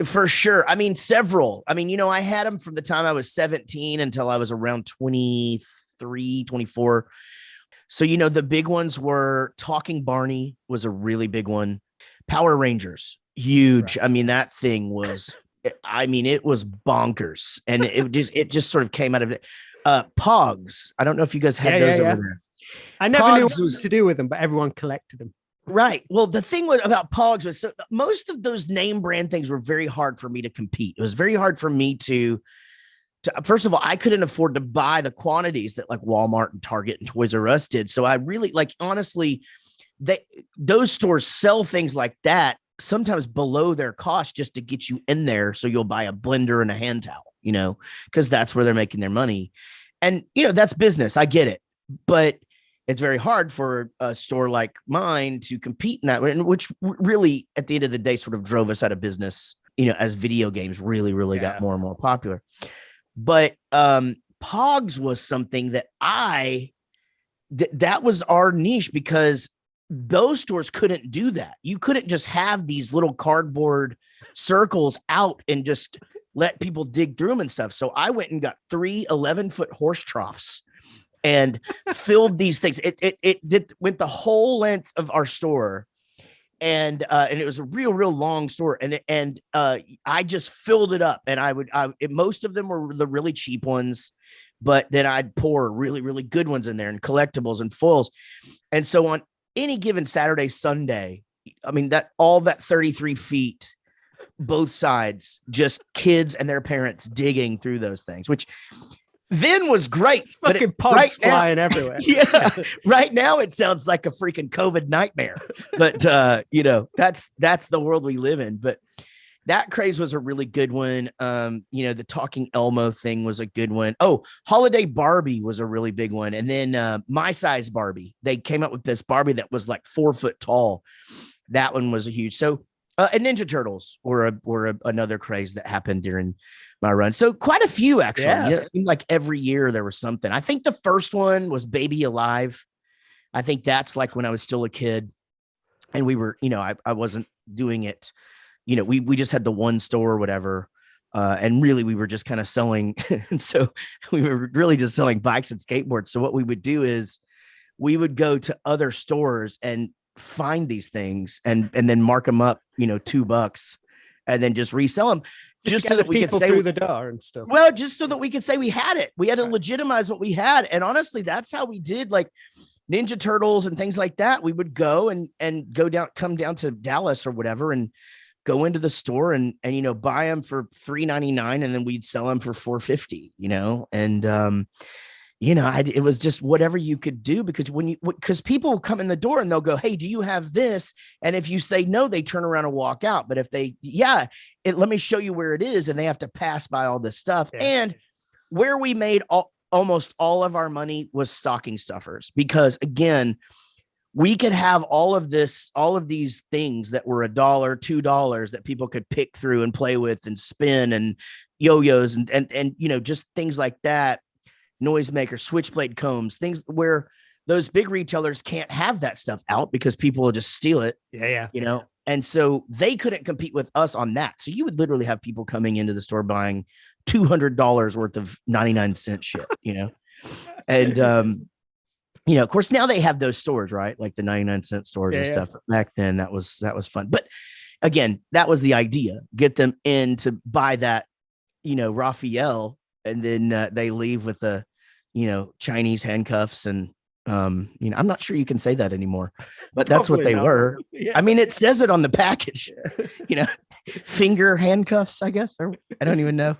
For sure. I mean, several. I mean, I had them from the time I was 17 until I was around 23, 24. So, the big ones were Talking Barney was a really big one. Power Rangers, huge. Right. I mean, that thing was, I mean, it was bonkers. And it just sort of came out of it. Pogs. I don't know if you guys had Yeah, yeah, those over yeah. there. I never knew Pogs what was to do with them, but everyone collected them. right. Well, the thing about Pogs was most of those name brand things were very hard for me to compete. It was very hard for me to first of all, I couldn't afford to buy the quantities that like Walmart and Target and Toys R Us did. So I really like honestly, those stores sell things like that sometimes below their cost just to get you in there. So you'll buy a blender and a hand towel, because that's where they're making their money. And that's business. I get it, but it's very hard for a store like mine to compete in that, which really at the end of the day sort of drove us out of business, as video games really, really got more and more popular. But Pogs was something that that was our niche because those stores couldn't do that. You couldn't just have these little cardboard circles out and just let people dig through them and stuff. So I went and got 3 11-foot horse troughs and filled these things. It went the whole length of our store. And it was a real long store. And I just filled it up, and most of them were the really cheap ones, but then I'd pour really, really good ones in there and collectibles and foils. And so on any given Saturday, Sunday, I mean, all that 33 feet, both sides, just kids and their parents digging through those things, which then was great. It's fucking Pogs flying everywhere. Yeah. Right now it sounds like a freaking COVID nightmare, but that's the world we live in. But that craze was a really good one. The Talking Elmo thing was a good one. Oh, Holiday Barbie was a really big one. And then My Size Barbie, they came up with this Barbie that was like 4 foot tall. That one was a huge. So, and Ninja Turtles were another craze that happened during my run. So quite a few, actually. Yeah. It seemed like every year there was something. I think the first one was Baby Alive. I think that's like when I was still a kid and we were, I wasn't doing it. We just had the one store or whatever. And really we were just kind of selling. And so we were really just selling bikes and skateboards. So what we would do is we would go to other stores and find these things and then mark them up, $2 and then just resell them. Just so that we could say through the door and stuff. Well, just so that we could say we had it. We had to legitimize what we had. And honestly, that's how we did like Ninja Turtles and things like that. We would go and come down to Dallas or whatever and go into the store and buy them for $3.99 and then we'd sell them for $4.50, and it was just whatever you could do because people will come in the door and they'll go, "Hey, do you have this?" And if you say no, they turn around and walk out. But if they, let me show you where it is. And they have to pass by all this stuff. Yeah. And where we made almost all of our money was stocking stuffers, because again, we could have all of these things that were $1, $2 that people could pick through and play with and spin and yo-yos and just things like that. Noisemaker, switchblade combs, things where those big retailers can't have that stuff out because people will just steal it. Yeah. And so they couldn't compete with us on that. So you would literally have people coming into the store buying $200 worth of 99-cent shit, and, of course now they have those stores, right? Like the 99-cent stores and stuff. But back then that was fun. But again, that was the idea. Get them in to buy that, Raphael, and then they leave with the, Chinese handcuffs and, I'm not sure you can say that anymore, but that's what they were. Yeah. I mean, it says it on the package, finger handcuffs, I guess, or I don't even know.